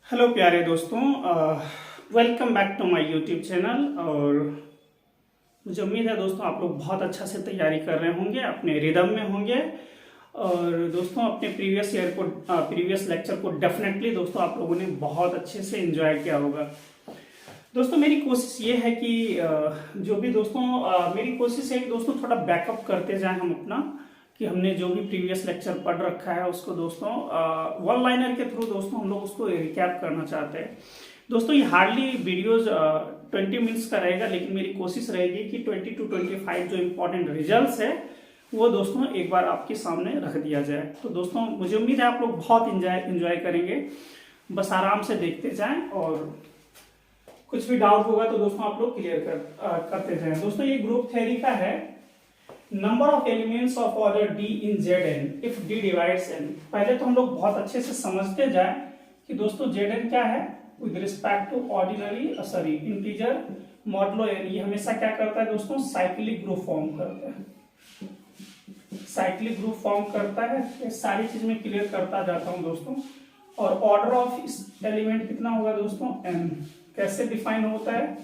Hello प्यारे दोस्तों, welcome back to my YouTube channel. और मुझे उम्मीद है दोस्तों आप लोग बहुत अच्छा से तैयारी कर रहे होंगे, अपने रिदम में होंगे। और दोस्तों अपने प्रीवियस लेक्चर को डेफिनेटली दोस्तों आप लोगों ने बहुत अच्छे से एंजॉय किया होगा। दोस्तों मेरी कोशिश ये है कि जो भी दोस्तों मेरी कोशिश है कि दोस्तों थोड़ा बैकअप करते जाएं हम अपना, कि हमने जो भी प्रीवियस लेक्चर पढ़ रखा है उसको दोस्तों वन लाइनर के थ्रू दोस्तों हम लोग उसको रिकैप करना चाहते हैं। दोस्तों ये हार्डली वीडियोज 20 मिनट्स का रहेगा, लेकिन मेरी कोशिश रहेगी कि 20 to 25 जो इम्पोर्टेंट रिजल्ट्स है वो दोस्तों एक बार आपके सामने रख दिया जाए। तो दोस्तों मुझे उम्मीद है आप लोग बहुत इंजॉय करेंगे, बस आराम से देखते जाएं और कुछ भी डाउट होगा तो दोस्तों आप लोग क्लियर करते जाएं। दोस्तों ये ग्रुप थ्योरी का है, number of elements of order D in Z N if D divides N. पहले तो हम लोग बहुत अच्छे से समझते जाए कि दोस्तों जेड एन क्या है with respect to ordinary integer modulo N. ये हमेशा क्या करता है दोस्तों, साइक्लिक ग्रुप फॉर्म करता है, साइक्लिक ग्रुप फॉर्म करता है। ये सारी चीज में क्लियर करता जाता हूं दोस्तों। और ऑर्डर ऑफ इस एलिमेंट कितना होगा दोस्तों, एन। कैसे डिफाइन होता है,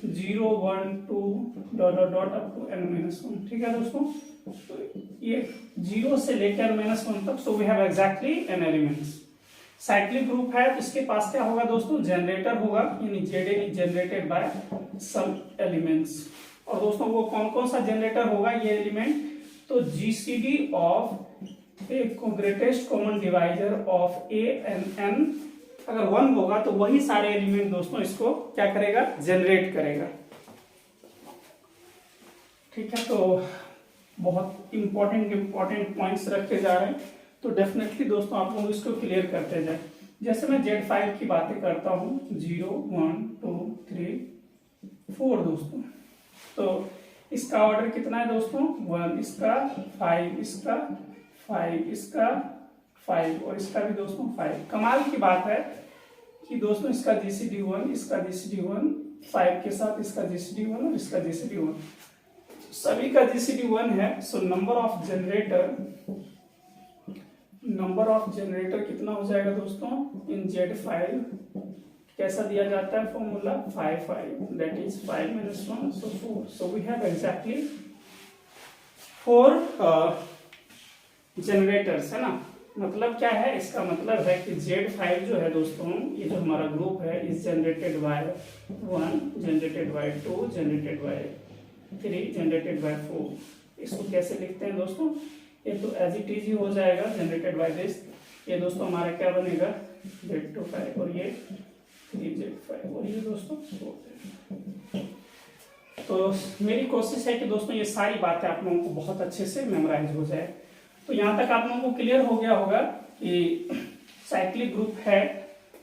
0 1 2 डॉट अप टू n-1। ठीक है दोस्तों, तो ये 0 से लेकर n-1 तक, so we have exactly n elements. Cyclic group है तो इसके पास क्या होगा दोस्तों, जनरेटर होगा, यानी Zn is generated by some elements. और दोस्तों वो कौन कौन सा जनरेटर होगा ये एलिमेंट, तो GCD of a greatest common divisor of a and n अगर 1 होगा तो वही सारे एलिमेंट दोस्तों इसको क्या करेगा, जनरेट करेगा। ठीक है, तो बहुत इंपॉर्टेंट पॉइंट्स रखे जा रहे हैं, तो डेफिनेटली दोस्तों आप लोग इसको क्लियर करते जाए। जैसे मैं Z5 की बातें करता हूँ, 0 1 2 3 4 दोस्तों, तो इसका ऑर्डर कितना है दोस्तों, 1, इसका 5, इसका 5, इसका 5 और इसका भी दोस्तों 5। कमाल की बात है कि दोस्तों इसका जीसीडी 1, इसका जीसीडी 1, 5 के साथ इसका जीसीडी 1 और इसका जीसीडी 1, सभी का जीसीडी 1 है। सो नंबर ऑफ जनरेटर कितना हो जाएगा दोस्तों इन Z5, कैसा दिया जाता है formula, 5 5 that is 5 - 1 so 4। So we have exactly 4 generators, है ना। मतलब क्या है, इसका मतलब है कि Z5 जो है दोस्तों, ये जो हमारा ग्रुप है, is generated bye 1, generated by 2, generated by 3, generated by 4। इसको कैसे लिखते हैं दोस्तों, ये तो एज इट इज ही हो जाएगा, जनरेटेड बाय दिस। ये दोस्तों हमारा क्या बनेगा, Z25 और ये 3Z5 और ये दोस्तों 4। तो मेरी कोशिश है कि दोस्तों ये सारी बातें आप लोगों को बहुत अच्छे से मेमोराइज हो जाए। तो यहाँ तक आप लोगों को क्लियर हो गया होगा कि साइक्लिक ग्रुप है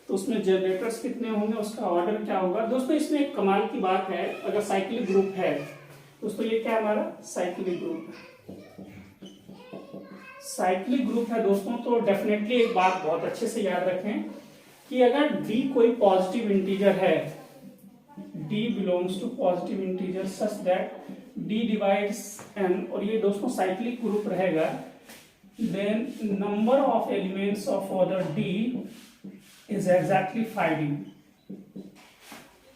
तो उसमें जनरेटर्स कितने होंगे, उसका ऑर्डर क्या होगा। दोस्तों इसमें एक कमाल की बात है, अगर साइक्लिक ग्रुप है दोस्तों, ये क्या है हमारा साइक्लिक ग्रुप, साइक्लिक ग्रुप है दोस्तों, तो डेफिनेटली एक बात बहुत अच्छे से याद रखें कि अगर D कोई पॉजिटिव इंटीजर है, D belongs to positive integer such that D divides n, और ये दोस्तों साइक्लिक ग्रुप रहेगा, then number of elements of order D is exactly 5D।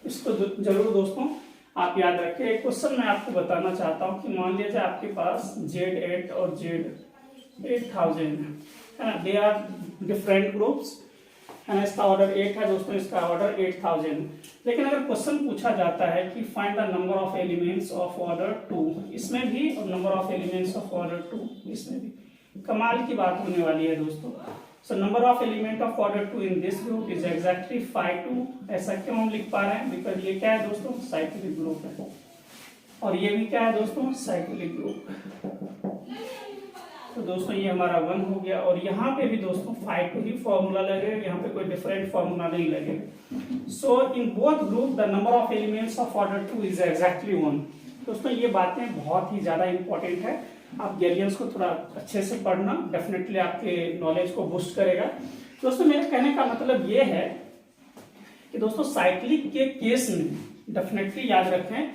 इसको जरूर दोस्तों आप याद रखें। एक क्वेश्चन मैं आपको बताना चाहता हूं कि मान लीजिए आपके पास Z8 और Z8000 है ना, दे आर डिफरेंट ग्रुप्स है ना, इसका ऑर्डर 8 है दोस्तों, इसका ऑर्डर 8000। लेकिन अगर क्वेश्चन पूछा जाता है कि find the number of elements of order 2, इसमें भी, और number of elements of order 2 इसमें भी, कमाल की बात होने वाली है दोस्तों। सो number of element of order 2 in this group is exactly 5 2। ऐसा क्यों हम लिख पा रहे हैं, बिकॉज ये क्या है दोस्तों, साइक्लिक ग्रुप है, और ये भी क्या है दोस्तों, साइक्लिक ग्रुप। तो दोस्तों ये हमारा 1 हो गया, और यहाँ पे भी दोस्तों 5 2 ही फॉर्मूला लगेगा, यहाँ पे कोई डिफरेंट फॉर्मूला नहीं लगेगा। So in both group the number of elements of order 2 is exactly 1। दोस्तों ये बातें बहुत ही ज्यादा इंपॉर्टेंट है, आप गैलियंस को थोड़ा अच्छे से पढ़ना, डेफिनेटली आपके नॉलेज को बूस्ट करेगा। दोस्तों मेरे कहने का मतलब ये है कि दोस्तों साइक्लिक के केस में डेफिनेटली याद रखें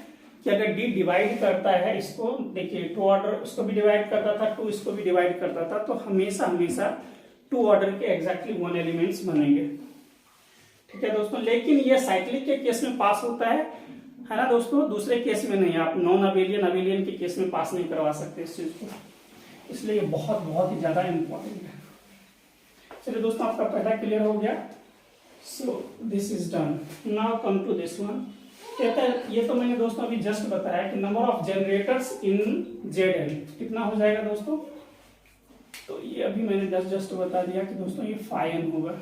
कि अगर D डिवाइड करता है इसको, देखिए 2 ऑर्डर इसको भी डिवाइड करता था, 2 इसको भी डिवाइड करता था, तो हमेशा 2 ऑर्डर के एग्जैक्टली 1 एलिमेंट्स बनेंगे। ठीक है दोस्तों। लेकिन ये साइक्लिक के केस में पास होता है ना दोस्तों, दूसरे केस में नहीं। आप नॉन अबेलियन के केस में पास नहीं करवा सकते इस चीज को, इसलिए ये बहुत ही ज्यादा इंपॉर्टेंट है। चलिए दोस्तों, आपका पहला क्लियर हो गया। So this is done. Now come to this one. कहता है, ये तो मैंने दोस्तों अभी जस्ट बताया कि number of generators in Z कितना हो जाएगा दोस्तों। तो ये अभी मैंने जस्ट बता दिया कि दोस्तों ये 5n होगा।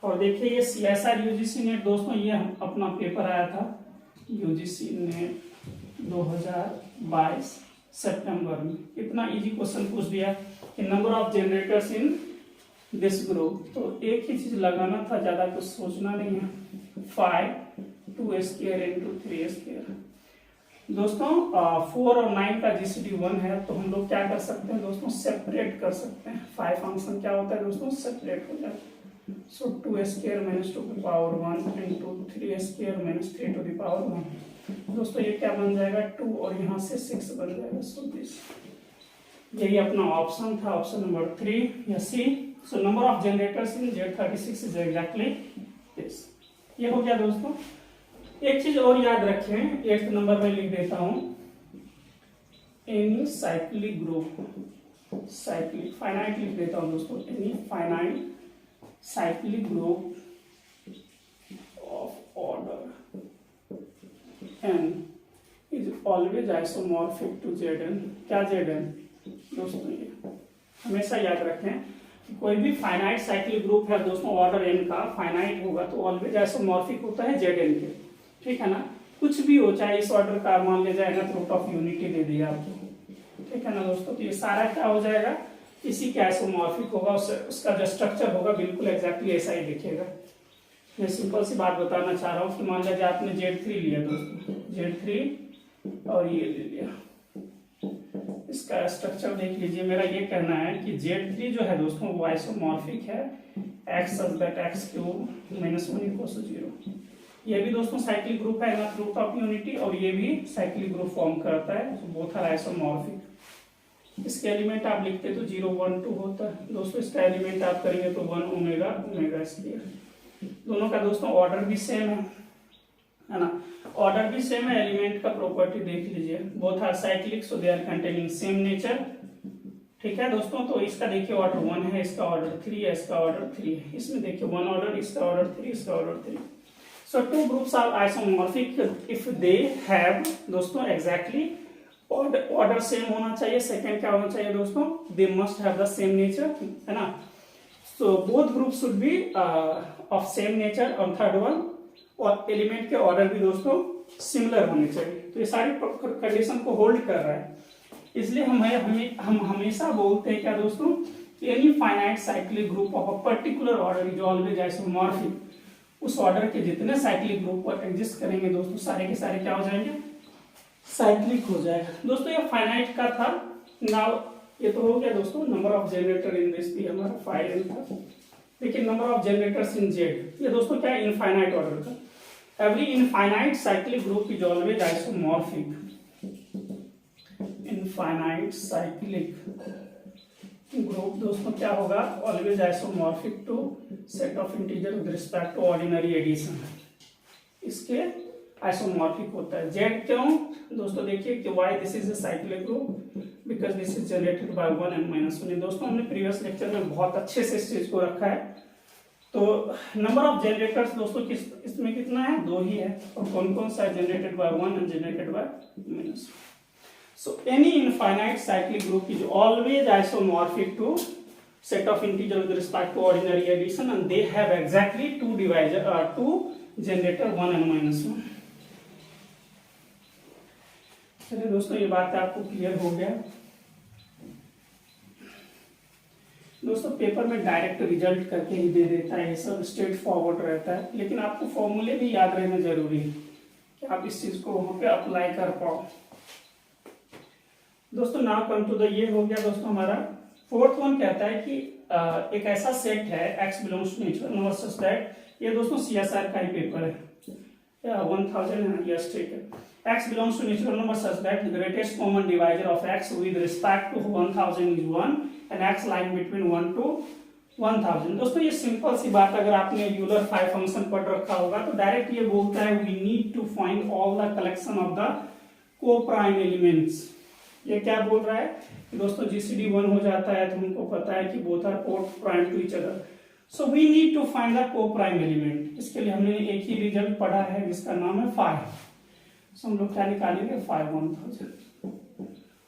और देखिए ये CSR UGC नेट दोस्तों, ये अपना पेपर आया था UGC नेट 2022 सितंबर में। इतना इजी क्वेश्चन पूछ दिया कि number of generators in this group. तो एक ही चीज लगाना था, ज्यादा कुछ सोचना नहीं है। 5 2 स्क्वायर इंटू 3 स्क्वायर। दोस्तों 4 और 9 का GCD 1 है, तो हम लोग क्या कर सकते हैं दोस्तों, सेपरेट कर सकते हैं। 5 फंक्शन क्या होता है दोस्तों, सेपरेट हो जाता है। सो 2 स्क्वायर माइनस 2 की power 1 into 3 square minus 3 to the power 1। दोस्तों ये क्या बन जाएगा, 2 और यहाँ से 6 बन जाएगा। सो दिस, यही अपना ऑप्शन था, ऑप्शन नंबर 3 या C। So number of generators in Z36 is exactly this. ये हो गया दोस्तों। एक चीज और याद रखें, 8th नंबर में लिख देता हूं, any cyclic group, cyclic finite लिख देता हूं दोस्तों, any finite cyclic group of order n is always isomorphic to Zn। क्या Zn दोस्तों, ये हमेशा याद रखें कि कोई भी फाइनाइट साइक्लिक ग्रुप है दोस्तों, ऑर्डर n का फाइनाइट होगा तो ऑलवेज आइसोमॉर्फिक होता है Zn के, ठीक है ना। कुछ भी हो, चाहे इस ऑर्डर का मान ले जाएगा तो रूट ऑफ यूनिटी दे दिया आपको, ठीक है ना दोस्तों। तो ये सारा क्या हो जाएगा, इसी के आइसोमॉर्फिक होगा, उसका जो स्ट्रक्चर होगा बिल्कुल एग्जैक्टली ऐसा ही दिखेगा। मैं सिंपल सी बात बताना चाह रहा हूँ कि मान लीजिए आपने Z3 लिया दोस्तों, Z3 और ये ले लिया, इसका स्ट्रक्चर देख लीजिए। मेरा ये कहना है कि Z3 जो है दोस्तों वो आइसोमॉर्फिक है x such that x cube minus 1 equals to 0। ये भी दोस्तों साइक्लिक ग्रुप है ना, रूट ऑफ यूनिटी, और ये भी साइक्लिक ग्रुप फॉर्म करता है, तो बोथ आर आइसोमॉर्फिक। इसके एलिमेंट आप लिखते तो 0 1 2 होता है दोस्तों, इसका एलिमेंट आप करेंगे तो 1 ओमेगा ओमेगा स्क्वायर। दोनों का दोस्तों ऑर्डर भी सेम है ना, ऑर्डर भी सेम है। एलिमेंट का प्रॉपर्टी देख लीजिए, both are cyclic so they are containing same nature, ठीक है दोस्तों। तो इसका देखिए ऑर्डर 1 है, इसका ऑर्डर 3 है, इसका ऑर्डर 3 है। इसमें देखिए 1 ऑर्डर, इसका ऑर्डर 3, इसका order 3। So two groups are isomorphic if they have दोस्तों exactly order same होना चाहिए। सेकेंड क्या होना चाहिए दोस्तों, they must have the same nature, है ना। So both groups should be of same nature। और थर्ड वन, और एलिमेंट के ऑर्डर भी दोस्तों सिमिलर होने चाहिए। तो ये सारी कंडीशन को होल्ड कर रहा है, इसलिए हम हमेशा बोलते हैं क्या दोस्तों, any finite cyclic group of a particular order is always isomorphic. उस ऑर्डर के जितने साइक्लिक ग्रुप पर एग्जिस्ट करेंगे दोस्तों, सारे के सारे क्या हो जाएंगे, साइक्लिक हो जाएगा दोस्तों। ये फाइनाइट का था। नाउ ये तो हो गया दोस्तों, number of generator in this भी हमारा 5n था। लेकिन number of generators in Z, ये दोस्तों क्या है, इनफाइनाइट ऑर्डर का। Every infinite cyclic group is always isomorphic. Infinite cyclic group दोस्तों क्या होगा, always isomorphic to set of integer with respect to ordinary addition. इसके आइसोमॉर्फिक होता है। जेड क्यों दोस्तों, देखिए कि why this is a cyclic group, because this is generated bye 1 and -1। दोस्तों हमने प्रीवियस लेक्चर में बहुत अच्छे से इस चीज को रखा है। तो नंबर ऑफ जनरेटर्स दोस्तों इसमें कितना है, 2 ही है। और कौन कौन सा generated by 1 and generated by -1। So any infinite cyclic group is always isomorphic to set of integer with respect to ordinary addition, and they have exactly two generator 1 and -1। चलिए दोस्तों ये बात आपको क्लियर हो गया। दोस्तों पेपर में direct result करके ही दे देता है, ये सब स्ट्रेट फॉरवर्ड रहता है, लेकिन आपको फॉर्मूले भी याद रहना जरूरी है कि आप इस चीज को वहां पे अप्लाई कर पाओ दोस्तों। नाउ कम टू द, ये हो गया दोस्तों हमारा। फोर्थ वन कहता है कि एक ऐसा सेट है x belongs to natural number such that, ये दोस्तों CSR का ही पेपर है 1000 यस, ठीक है। x belongs to natural number such that the greatest common divisor of x with respect to 1000 is 1 and x lying between 1 to 1000। दोस्तों ये simple सी बात, अगर आपने यूलर 5 फंक्शन पढ़ रखा होगा तो डायरेक्ट ये बोलता है we need to find all the collection of the coprime elements. ये क्या बोल रहा है कि दोस्तों जीसीडी 1 हो जाता है तो हमको पता है कि both are coprime to each other, so we need to find the coprime element. इसके लिए हमने एक ही रिजल्ट पढ़ा है जिसका नाम है 5। सो हम लोग क्या निकालेंगे 5 1000।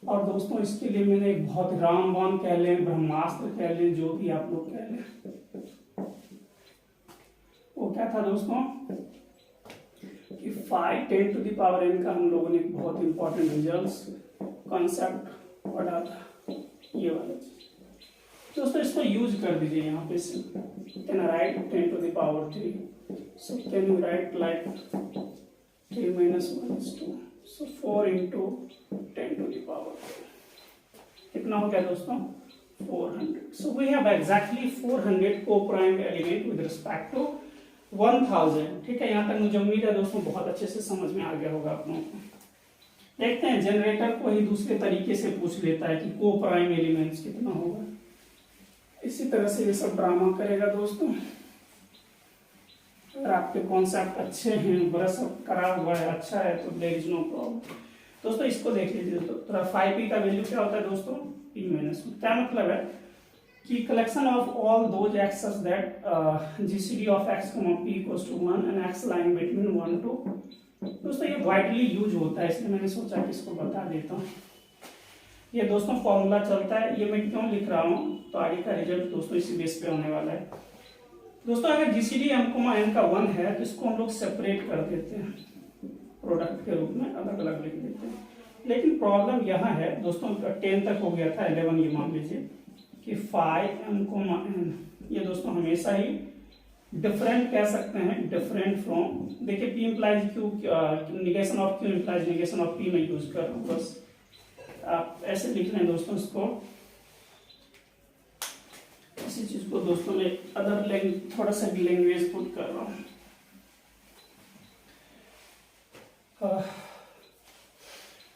और दोस्तों इसके लिए मैंने एक बहुत रामबाण कह लें, ब्रह्मास्त्र कह लें, जो भी आप लोग कह लें, वो क्या था दोस्तों कि 5 10 टू द पावर n का हम लोगों ने एक बहुत इंपॉर्टेंट रिजल्ट कॉन्सेप्ट पढ़ा था, ये वाला चीज। दोस्तों इसको यूज कर दीजिए यहाँ पे से, can write 10 to the power 3, so can you write like 3 minus 1 is 2, so 4 into 10 to the power 2 कितना हो गया दोस्तों 400। so we have exactly 400 co-prime element with respect to 1000। ठीक है, यहाँ तक मुझे उम्मीद है दोस्तों बहुत अच्छे से समझ में आ गया होगा आप लोगों को। देखते हैं जनरेटर को ही दूसरे तरीके से पूछ लेता है कि को प्राइम एलिमेंट्स कितना होगा। इसी तरह से ये सब ड्रामा करेगा दोस्तों। अगर आपके कॉन्सेप्ट अच्छे हैं, ब्रश करा हुआ है, अच्छा है, तो देयर इज नो प्रॉब्लम। दोस्तों इसको देख लीजिए, तो 5p का वैल्यू क्या होता है दोस्तों p माइनस 1। क्या मतलब है कि collection of all those X such that GCD of x, p equals to 1 and x line between 1 to। दोस्तों ये वाइडली यूज होता है, इसलिए मैंने सोचा कि इसको बता देता हूँ। ये दोस्तों फॉर्मूला चलता है, ये मैं क्यों लिख रहा हूँ, तो आगे का रिजल्ट दोस्तों इसी बेस पे होने वाला है। दोस्तों अगर जीसीडी m, n का 1 है तो इसको हम लोग सेपरेट कर देते हैं, प्रोडक्ट के रूप में अलग अलग लिख देते हैं। लेकिन प्रॉब्लम यहाँ है दोस्तों, 10 तक हो गया था, 11 ये मान लीजिए कि 5m, n ये दोस्तों हमेशा ही डिफरेंट कह सकते हैं, डिफरेंट फ्रॉम। देखिए p implies q, negation of q implies negation of p में यूज कर रहा हूँ, बस आप ऐसे लिख लें दोस्तों इसको। इसी चीज को दोस्तों मैं अदर थोड़ा सा भी लैंग्वेज पुट कर रहा हूँ।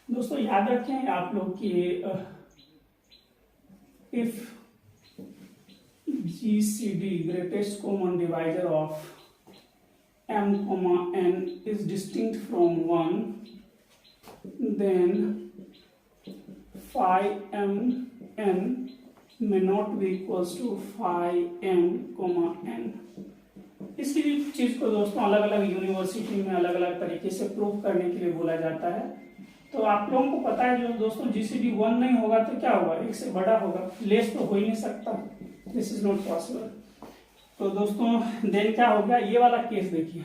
दोस्तों याद रखें आप लोग कि if GCD greatest common divisor of m, n is distinct from 1, then phi m n may not be equals to phi m, n। इसी चीज को दोस्तों अलग अलग यूनिवर्सिटी में अलग अलग तरीके से प्रूव करने के लिए बोला जाता है। तो आप लोगों को पता है जो दोस्तों जीसीडी 1 नहीं होगा तो क्या होगा, एक से बड़ा होगा, लेस तो हो ही नहीं सकता, दिस इज नॉट पॉसिबल। तो दोस्तों देन क्या होगा, ये वाला केस देखिए,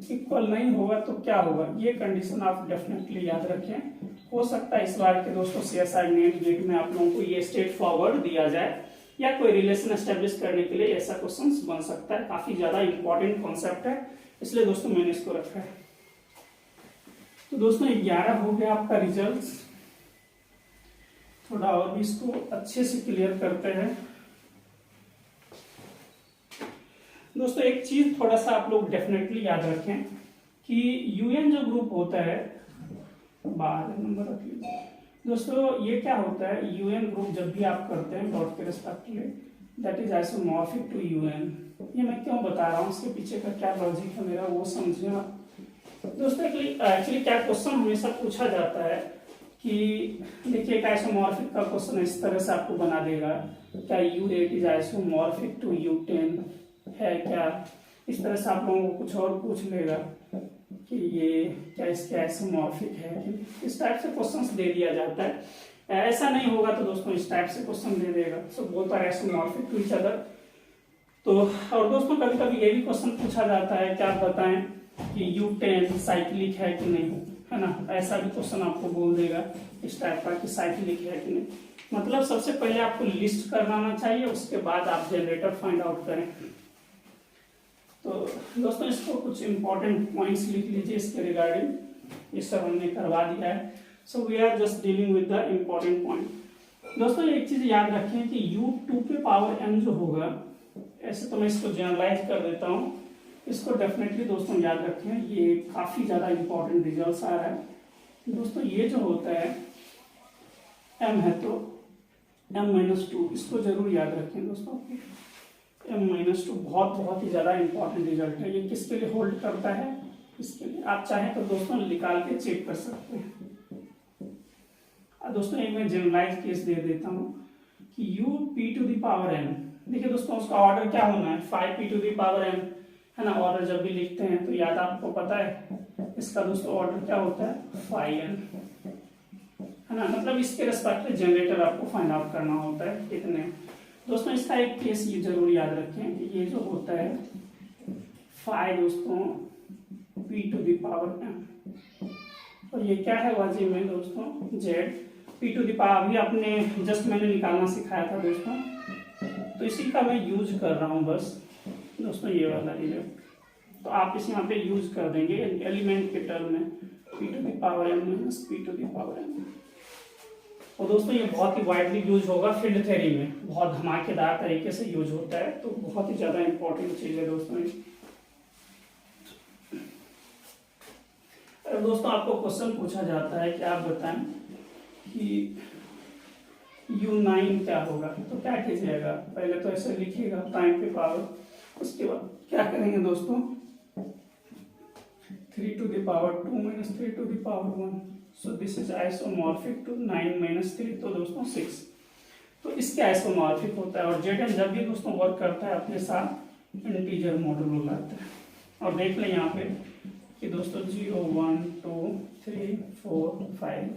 इक्वल नहीं होगा तो क्या होगा, ये कंडीशन आप डेफिनेटली याद रखें। हो सकता है इस बार के दोस्तों CSI नेट गेट में आप लोगों को ये स्ट्रेट फॉरवर्ड दिया जाए, या कोई रिलेशन एस्टेब्लिश करने के लिए ऐसा क्वेश्चन बन सकता है। काफी ज्यादा इंपॉर्टेंट कॉन्सेप्ट है, इसलिए दोस्तों मैंने इसको रखा है। तो दोस्तों 11 हो गया आपका रिजल्ट। थोड़ा और भी इसको अच्छे से क्लियर करते हैं। दोस्तों एक चीज थोड़ा सा आप लोग डेफिनेटली याद रखें कि यूएन जो ग्रुप होता है, 12 नंबर रख लीजिए दोस्तों, ये क्या होता है, यूएन ग्रुप जब भी आप करते हैं डॉट के respectively, that is isomorphic to U N. ये मैं क्यों बता रहा हूँ, इसके पीछे का क्या लॉजिक है मेरा, वो समझिए आप दोस्तों। एक्चुअली क्या क्वेश्चन हमेशा पूछा जाता है कि देखिए एक आइसोमॉर्फिक का क्वेश्चन इस तरह से आपको बना देगा, क्या U8 is isomorphic to U10 है क्या, इस तरह से आप लोगों को कुछ और पूछ लेगा कि ये क्या इसके आइसोमॉर्फिक है, इस टाइप से क्वेश्चंस दे दिया जाता है। ऐसा नहीं होगा तो दोस्तों इस टाइप से क्वेश्चन दे देगा, so both are isomorphic to each other. तो और दोस्तों कभी कभी ये भी क्वेश्चन पूछा जाता है कि आप बताएं कि U10 साइक्लिक है कि नहीं, है ना, ऐसा भी क्वेश्चन आपको बोल देगा इस टाइप का कि साइक्लिक है कि नहीं। मतलब सबसे पहले आपको लिस्ट करना आना चाहिए, उसके बाद आप जनरेटर फाइंड आउट करें। तो दोस्तों इसको कुछ इंपॉर्टेंट पॉइंट्स लिख लीजिए इसके रिगार्डिंग, ये सब हमने करवा दिया है। So we are just dealing with the important point. दोस्तों एक चीज याद रखें कि U2 के पावर n जो होगा, ऐसे तो मैं इसको जनरलाइज कर देता हूँ, इसको डेफिनेटली दोस्तों याद रखें, ये काफी ज्यादा इंपॉर्टेंट रिजल्ट आ रहा है दोस्तों। ये जो होता है m है तो m-2, इसको जरूर याद रखें दोस्तों। m-2 बहुत ही ज़्यादा इंपॉर्टेंट रिजल्ट है। ये किसके लिए होल्ड करता है? इसके लिए। आप चाहें तो दोस्तों निकाल के चेक कर सकते हैं। दोस्तों एक मैं जनरलाइज केस दे देता हूँ कि u(p⁴n), देखिए दोस्तों उसका ऑर्डर क्या होना है? 5p⁴n है ना। ऑर्डर जब भी लिखते हैं तो याद आपको पता है इसका दोस्तों ऑर्डर क्या होता है? 5n है ना। मतलब इसके रेस्पेक्ट में जनरेटर आपको फाइंड आउट करना होता है कितने। दोस्तों इसका एक केस ये जरूर याद रखें कि ये जो होता है 5 दोस्तों p⁴n, और ये क्या है वाजिब में दोस्तों? z p⁴ अभी आपने जस्ट मैंने निकालना सिखाया था दोस्तों, तो इसी का मैं यूज कर रहा हूँ बस दोस्तों, ये वाला रिजल्ट। तो आप इसे यहाँ पे यूज कर देंगे एलिमेंट के टर्म में p⁴n p⁴n। और दोस्तों ये बहुत ही वाइडली यूज होगा फील्ड थ्योरी में, बहुत धमाकेदार तरीके से यूज होता है, तो बहुत ही ज्यादा इंपॉर्टेंट चीज है दोस्तों। दोस्तों आपको क्वेश्चन पूछा जाता है कि आप बताएं कि u9 क्या होगा, तो क्या कीजिएगा? पहले तो ऐसे लिखिएगा टाइम पे पावर, उसके बाद क्या करेंगे दोस्तों? 3⁻² - 3⁻1, so this is isomorphic to 9 - 3, तो दोस्तों 6। तो इसके आइसोमॉर्फिक होता है। और Zn जब भी दोस्तों वर्क करता है अपने साथ इंटीजर मॉड्यूल लाता है। और देख लें यहाँ पे कि दोस्तों 0 1 2 3 4 5,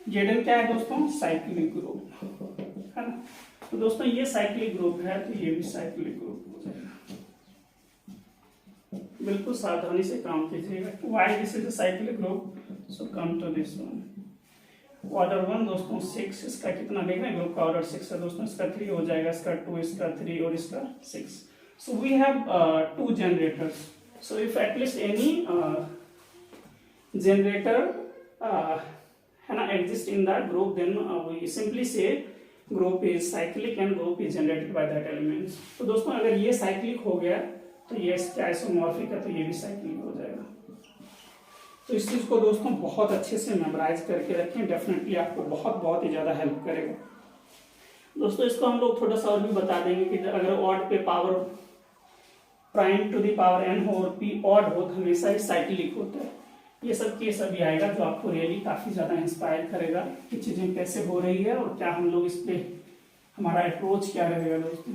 Zn क्या है दोस्तों? साइक्लिक ग्रुप है ना। तो दोस्तों ये साइक्लिक ग्रुप है, तो ये भी साइक्लिक ग्रुप हो जाएगा। बिल्कुल सावधानी से काम कीजिएगा। Why this is a cyclic group, so come to this one. Order 1 दोस्तों 6, इसका कितना देख रहे हैं? ग्रुप का ऑर्डर 6 है दोस्तों, इसका 3 हो जाएगा, इसका 2, इसका 3 और इसका 6। So we have 2 generators. So if at least any generator है ना exist in that group, then we simply say group is cyclic and group is generated by that elements. तो दोस्तों अगर ये साइक्लिक हो गया तो ये आइसोमॉर्फिक है, तो ये भी साइक्लिक हो जाएगा। तो इस चीज को दोस्तों बहुत अच्छे से मेमोराइज करके रखें, डेफिनेटली आपको बहुत ही ज्यादा हेल्प करेगा। दोस्तों इसको हम लोग थोड़ा सा और भी बता देंगे कि अगर ऑड पे power prime to the power n हो और p ऑड हो तो हमेशा ही साइक्लिक होता है। ये सब केस अभी आएगा जो आपको रियली काफी ज्यादा इंस्पायर करेगा कि चीजें कैसे हो रही है और क्या हम लोग इस पे हमारा अप्रोच क्या रहेगा दोस्तों।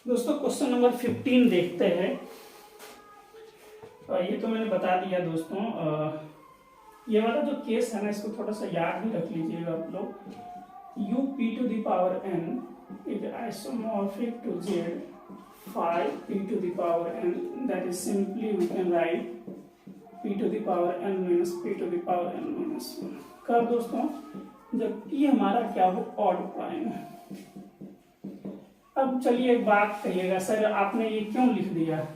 दोस्तों क्वेश्चन नंबर 15 देखते हैं। ये तो मैंने बता दिया दोस्तों। ये वाला जो केस है ना, इसको थोड़ा सा याद भी रख लीजिएगा आप लोग। u(p⁴n) is isomorphic to z 5p⁴n, that is simply we can write p⁴n minus p⁴n minus 1। कब दोस्तों? जब p हमारा क्या हो? ऑड प्राइम है। अब चलिए एक बात कहिएगा, सर आपने ये क्यों लिख दिया?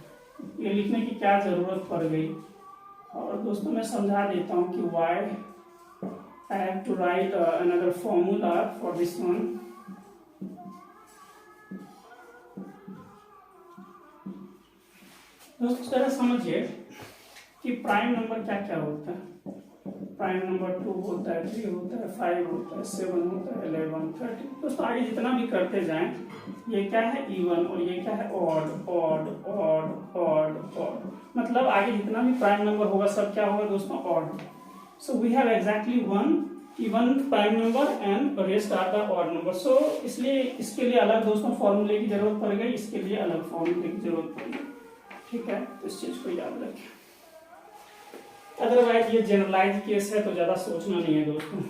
ये लिखने की क्या जरूरत पड़ गई? और दोस्तों मैं समझा देता हूँ कि why I have to write another formula for this one। दोस्तों जरा समझिए कि प्राइम नंबर क्या क्या होता है। प्राइम नंबर 2 होता है, 3 होता है, 5 होता है, 7 होता है, 11 13। दोस्तों आगे जितना भी करते जाएं, ये क्या है? इवन, और ये क्या है? Odd odd odd odd odd. मतलब आगे जितना भी प्राइम नंबर होगा सब क्या होगा दोस्तों? Odd. So we have exactly 1 even prime number and rest are the odd number. So इसलिए इसके लिए अलग दोस्तों फॉर्मूले की जरूरत पड़ गई, इसके लिए अलग फॉर्मूले की जरूरत पड़ेगी। ठीक है, तो इस चीज को याद रखें। अदरवाइज ये जनरलाइज केस है तो ज्यादा सोचना नहीं है दोस्तों।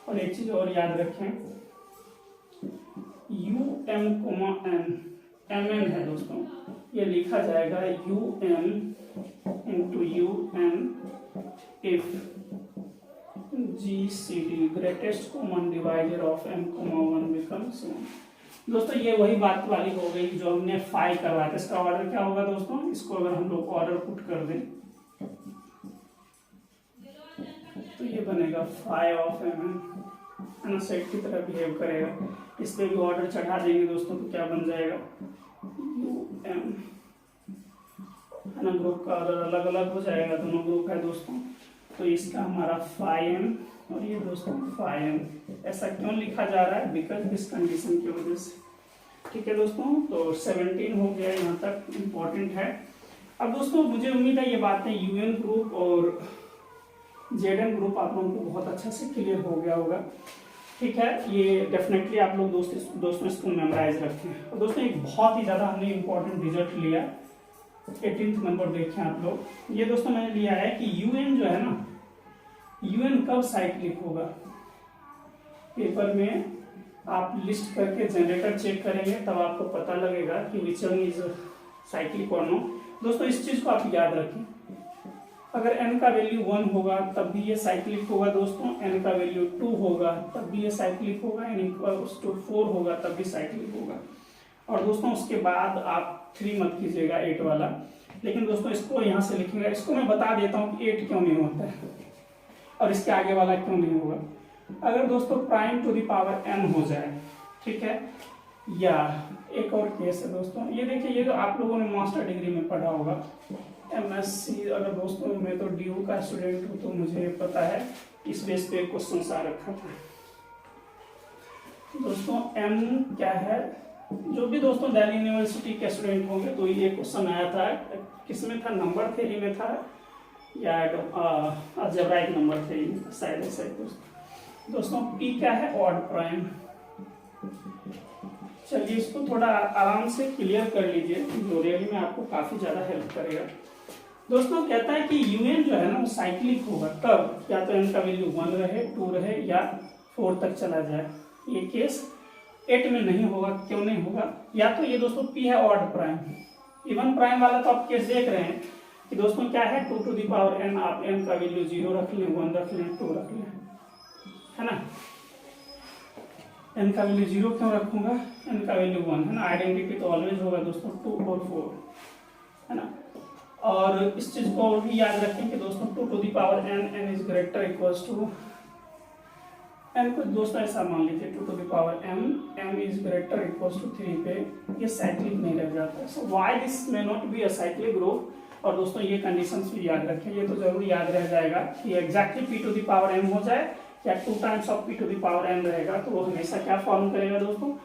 और एक चीज और याद रखें, um(n) mn है दोस्तों, ये लिखा जाएगा um into un if GCD greatest common divisor of m(1) becomes 1। दोस्तों ये वही बात वाली हो गई जो हमने फाई करवाया था। इसका ऑर्डर क्या होगा दोस्तों? इसको अगर हम लोग ऑर्डर पुट कर दें तो ये बनेगा फाई ऑफ mn, सेट की तरह बिहेव करेगा। इस पे भी ऑर्डर चढ़ा देंगे दोस्तों तो क्या बन जाएगा? um है ना। ग्रुप का ऑर्डर अलग अलग हो जाएगा, दोनों ग्रुप है दोस्तों। तो इसका हमारा φm और ये दोस्तों φm। ऐसा क्यों लिखा जा रहा है? बिकॉज इस कंडीशन की वजह से। ठीक है दोस्तों, तो 17 हो गया, यहाँ तक इम्पोर्टेंट है। अब दोस्तों मुझे उम्मीद है ये बातें यूएन ग्रुप और जेडएन ग्रुप आप लोगों को बहुत अच्छा से क्लियर हो गया होगा। ठीक है, ये डेफिनेटली आप लोग दोस्तों इसको मेमोराइज रखें। और दोस्तों एक बहुत ही ज़्यादा हमने इम्पोर्टेंट रिजल्ट लिया, 18th नंबर देखें आप लोग। ये दोस्तों मैंने लिया है कि यूएन जो है ना, यूएन कब साइक्लिक होगा। पेपर में आप लिस्ट करके जनरेटर चेक करेंगे तब आपको पता लगेगा कि विच वन इज साइक्लिक और नो। दोस्तों इस चीज को आप याद रखें, अगर n का वैल्यू 1 होगा तब भी ये साइक्लिक होगा दोस्तों, n का वैल्यू 2 होगा तब भी ये साइक्लिक होगा, n इक्वल्स टू 4 होगा तब भी साइक्लिक होगा। और दोस्तों उसके बाद आप 3 मत कीजिएगा 8 वाला। लेकिन दोस्तों इसको यहाँ से लिखेंगे, इसको मैं बता देता हूँ कि 8 क्यों नहीं होता है और इसके आगे वाला क्यों नहीं होगा। अगर दोस्तों prime to the power n हो जाए, ठीक है, या एक और केस है दोस्तों, ये देखिए, ये जो आप लोगों ने मास्टर डिग्री में पढ़ा होगा MSc। अगर दोस्तों मैं तो DU का स्टूडेंट हूँ तो मुझे पता है, इस बेस पे क्वेश्चन आ रखा था दोस्तों। m क्या है, जो भी दोस्तों दिल्ली यूनिवर्सिटी के स्टूडेंट होंगे तो ये क्वेश्चन आया था, किसमें था, नंबर थ्योरी में था या अलजेब्राइक नंबर थ्योरी में, शायद ऐसा दोस्तों। p क्या है, ऑड प्राइम। चलिए इसको थोड़ा आराम से क्लियर कर लीजिए, जो रियली में आपको काफी ज्यादा हेल्प करेगा। दोस्तों कहता है कि यूएन जो है ना वो साइक्लिक होगा तब या तो n का वैल्यू 1 रहे, 2 रहे या 4 तक चला जाए। ये केस 8 में नहीं होगा। क्यों नहीं होगा? या तो ये दोस्तों p है ऑड प्राइम, इवन प्राइम वाला तो आप केस देख रहे हैं कि दोस्तों क्या है, 2 टू द पावर n, आप n का वैल्यू 0 रख लें, 1 रख लें, 2 रख लें, है ना। n का वैल्यू 0 क्यों रखूंगा, n का वैल्यू 1 है ना, आइडेंटिटी तो ऑलवेज होगा दोस्तों 2 और 4, है ना। और इस चीज को भी याद रखें कि दोस्तों 2 to the power n, n is greater equals to n को दोस्तों ऐसा मान लीजिए 2 to the power m, m is greater equals to 3 पे ये साइक्लिक नहीं रह जाता। So why this may not be a cyclic group. और दोस्तों ये कंडीशंस भी याद रखें, ये तो जरूर याद रह जाएगा कि exactly p to the power m हो जाए या 2 times of p to the power n रहेगा तो वो हमेशा क्या फॉर्म करेगा दोस्तों,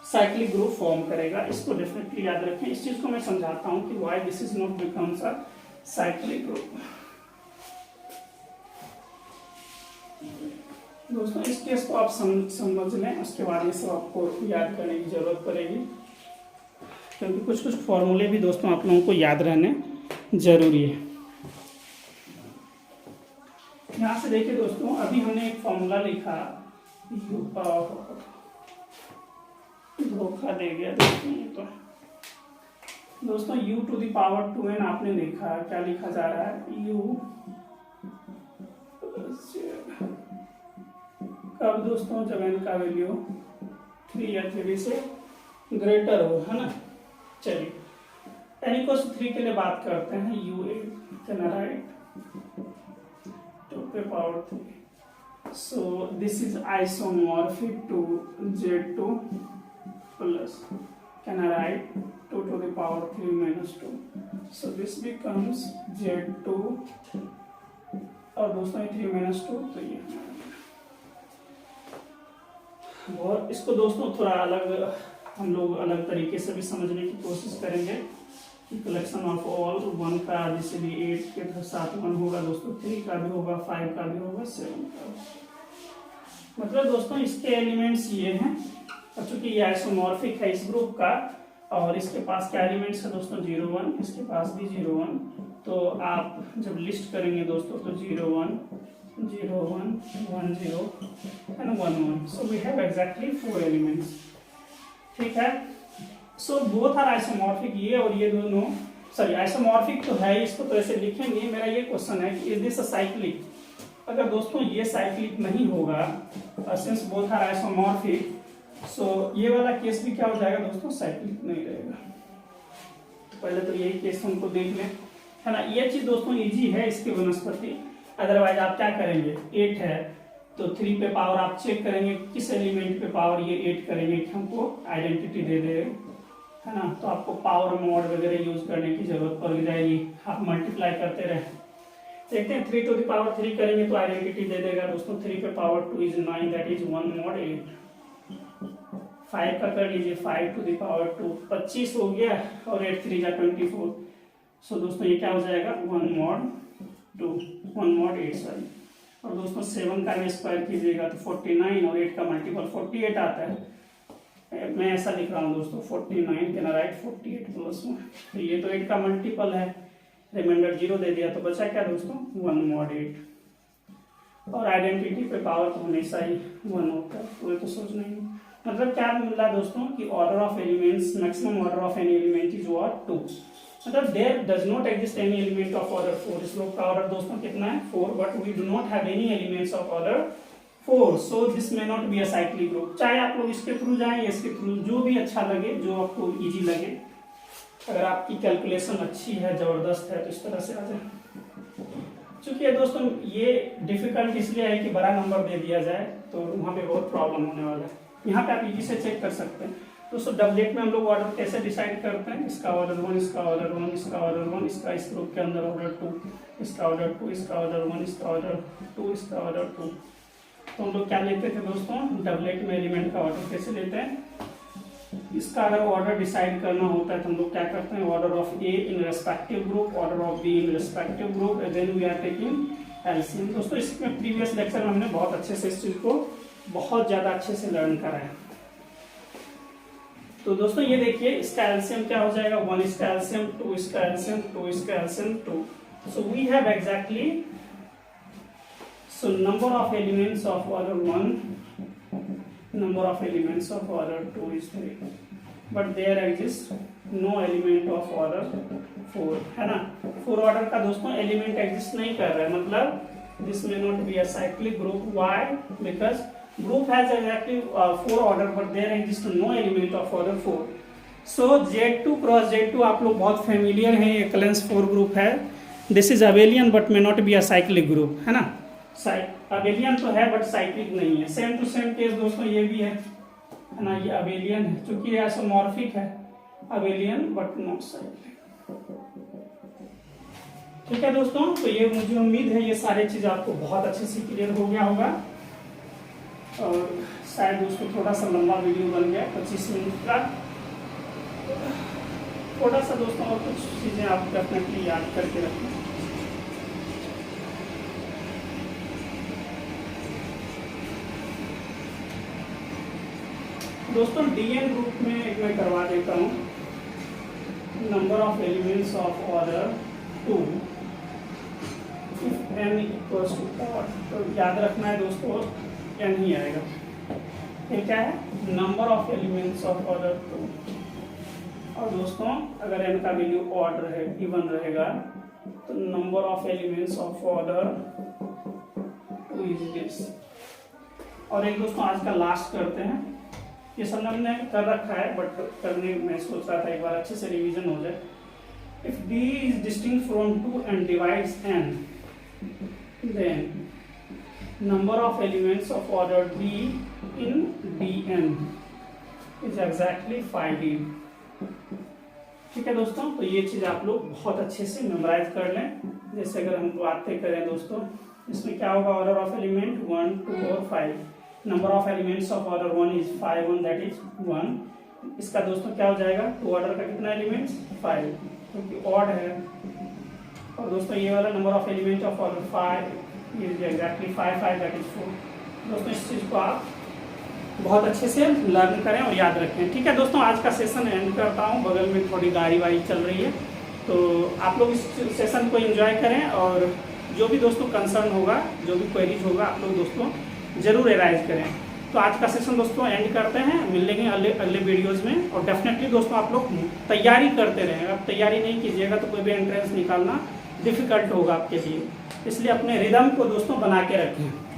साइक्लिक ग्रुप फॉर्म करेगा। इसको डेफिनेटली याद रखें। इस चीज को मैं समझाता हूं कि why this is not becomes a cyclic group. दोस्तों इस केस को आप समझ लें, उसके बाद ये सब आपको याद करने की जरूरत पड़ेगी, क्योंकि कुछ कुछ फॉर्मूले भी दोस्तों आप लोगों को याद रहने जरूरी है। यहाँ से देखिए दोस्तों, अभी हमने एक फॉर्मूला लिखा, धोखा दे गया दोस्तों ये तो। दोस्तों u to the power 2n आपने देखा, क्या लिखा जा रहा है, u कब दोस्तों, जब n का वैल्यू 3 या 3 से ग्रेटर हो, है ना। चलिए n इक्वल्स 3 के लिए बात करते हैं, u कैन राइट 2 पे power 3। So this is isomorphic to Z2 plus can I write 2 to the power 3 minus 2. So this becomes Z2 और दोस्तों 3 minus 2 तो ये। और इसको दोस्तों थोड़ा अलग हम लोग अलग तरीके से भी समझने की कोशिश करेंगे। कलेक्शन ऑफ ऑल 1 का जैसे भी 8 के साथ 1 होगा दोस्तों, 3 का भी होगा, 5 का भी होगा, 7 का होगा। मतलब दोस्तों इसके एलिमेंट्स ये हैं, चूंकि ये आइसोमॉर्फिक है इस ग्रुप का और इसके पास क्या एलिमेंट्स है दोस्तों, 0 1, इसके पास भी 0 1। तो आप जब लिस्ट करेंगे दोस्तों तो 0 1 0 1 1 0 and 1 1। So we have exactly 4 elements. ठीक है, सो बोथ आर आइसोमॉर्फिक, ये और ये दोनों, सॉरी आइसोमॉर्फिक तो है, इसको तो ऐसे लिखेंगे। मेरा ये क्वेश्चन है कि इज दिस अ साइक्लिक। अगर दोस्तों ये साइक्लिक नहीं होगा, सिंस बोथ आर आइसोमॉर्फिक, सो ये वाला केस भी क्या हो जाएगा दोस्तों, साइक्लिक नहीं रहेगा। तो पहले तो यही केस हमको देख लें, है ना। ये चीज दोस्तों इजी है इसके वनस्पति। अदरवाइज आप क्या करेंगे, 8 है तो 3 पे पावर आप चेक करेंगे किस एलिमेंट पे पावर ये 8 करेंगे कि हमको आइडेंटिटी दे दे, है ना। तो आपको पावर मोड वगैरह यूज करने की जरूरत पड़ जाएगी, आप मल्टीप्लाई करते रहे। देखते हैं 3 टू द पावर 3 करेंगे तो आइडेंटिटी दे देगा दोस्तों। 3 पे power 2 is 9, that is 1 mod 8। 5 का कर लीजिए, 5 टू द पावर 2 25 हो गया, और 8 3 जा 24। सो दोस्तों ये क्या हो जाएगा 1 mod 2, 1 mod 8 सॉरी। और दोस्तों 7 का स्क्वायर कीजिएगा तो 49, और 8 का मल्टीपल 48 आता है। मैं ऐसा लिख रहा हूँ दोस्तों 49 कैन राइट 48 प्लस 1, तो ये तो 8 का मल्टीपल है, रिमाइंडर 0 दे दिया तो बचा क्या दोस्तों 1 mod 8। और आइडेंटिटी पे पावर तो हमेशा ही 1 होता है, तो ये तो सोचना ही। मतलब क्या मिल रहा है दोस्तों कि order of elements, maximum order of any element is what 2। मतलब there does not exist any element of order 4। इस लोग का ऑर्डर दोस्तों कितना है 4, but we do not have any elements of order 4, so this may not be a cyclic group. चाहे आप लोग इसके थ्रू जाएं या इसके थ्रू, जो भी अच्छा लगे, जो आपको इजी लगे। अगर आपकी कैलकुलेशन अच्छी है, जबरदस्त है, तो इस तरह से आ जाए। चूंकि दोस्तों ये डिफिकल्ट इसलिए है कि बड़ा नंबर दे दिया जाए तो वहाँ पे बहुत प्रॉब्लम होने वाला है। यहाँ पे आप इजी से चेक कर सकते हैं दोस्तों। डबलेट में हम लोग ऑर्डर कैसे डिसाइड करते हैं, इसका ऑर्डर 1, इसका ऑर्डर 1, इसका ऑर्डर 1, इसका इस ग्रुप के अंदर ऑर्डर 2, इसका ऑर्डर 2, इसका ऑर्डर 1, इसका ऑर्डर 2, इसका ऑर्डर 2। तो हम लोग क्या लेते थे दोस्तों, डबलेट में एलिमेंट का ऑर्डर कैसे लेते हैं। इसका अगर ऑर्डर डिसाइड करना होता है तो हम लोग क्या करते हैं, order of A in respective group, order of B in respective group, and then we are taking LCM. दोस्तों इसमें प्रीवियस लेक्चर में हमने बहुत अच्छे से इस चीज को बहुत ज्यादा अच्छे से लर्न करा है। तो दोस्तों ये देखिए इसका एलसीएम क्या हो जाएगा, 1 इसका एलसीएम, 2 इसका एलसीएम, 2 इसका LCM 2। So we have exactly, so number of elements of order 1, number of elements of order 2 is 3, but there exists no element of order 4, है ना। 4 ऑर्डर का दोस्तों एलिमेंट एग्जिस्ट नहीं कर रहा है, मतलब this may not be a cyclic group. Why? Because group has exactly 4 order, but there exists no element of order 4. So Z2 cross Z2 आप लोग बहुत फेमिलियर हैं, ये क्लेंस 4 ग्रुप है। This is abelian but may not be a cyclic group, है ना। Abelian तो है बट साइक्लिक नहीं है। सेम टू सेम केस दोस्तों ये भी है ना, ये अबेलियन है, क्योंकि ये आइसोमॉर्फिक है, अबेलियन बट नॉट साइक्लिक। ठीक है दोस्तों, तो ये मुझे उम्मीद है ये सारी चीज आपको बहुत अच्छे से क्लियर हो गया होगा। और शायद दोस्तों थोड़ा सा लंबा वीडियो बन गया 25 मिनट का। थोड़ा सा दोस्तों और कुछ चीजें आप डेफिनेटली याद करके रखें। दोस्तों डीएन ग्रुप में एक मैं करवा देता हूँ, number of elements of order 2 if n equals to odd. तो याद रखना है दोस्तों n ही आएगा। ये क्या है, number of elements of order 2। और दोस्तों अगर n का वैल्यू ऑड रहे, इवन रहेगा, तो number of elements of order 2 is this. और एक दोस्तों आज का लास्ट करते हैं, ये सब हमने कर रखा है बट करने में सोच रहा था एक बार अच्छे से रिवीजन हो जाए। If d is distinct from 2 and divides n, then number of elements of order d in dn is exactly 5d। ठीक है दोस्तों, तो ये चीज आप लोग बहुत अच्छे से मेमोराइज कर लें। जैसे अगर हम बातें करें दोस्तों, इसमें क्या होगा, ऑर्डर ऑफ एलिमेंट 1, 2 और 5। Number of elements of order 1 is 5 1, that is 1। इसका दोस्तों क्या हो जाएगा, 2 ऑर्डर का कितना एलिमेंट्स 5, क्योंकि ऑड है। और दोस्तों ये वाला number of element of order 5 is exactly 5 5, that is 4। दोस्तों इस चीज को आप बहुत अच्छे से लर्न करें और याद रखें। ठीक है दोस्तों, आज का सेशन एंड करता हूँ, बगल में थोड़ी गाड़ी वाड़ी चल रही है, तो आप लोग इस सेशन को एंजॉय करें। और जो भी दोस्तों कंसर्न होगा, जो भी क्वेरीज होगा, आप लोग दोस्तों जरूर एराइज करें। तो आज का सेशन दोस्तों एंड करते हैं, मिलेंगे अगले वीडियोस में। और डेफिनेटली दोस्तों आप लोग तैयारी करते रहें, अगर तैयारी नहीं कीजिएगा तो कोई भी एंट्रेंस निकालना डिफिकल्ट होगा आपके लिए, इसलिए अपने रिदम को दोस्तों बना के रखें।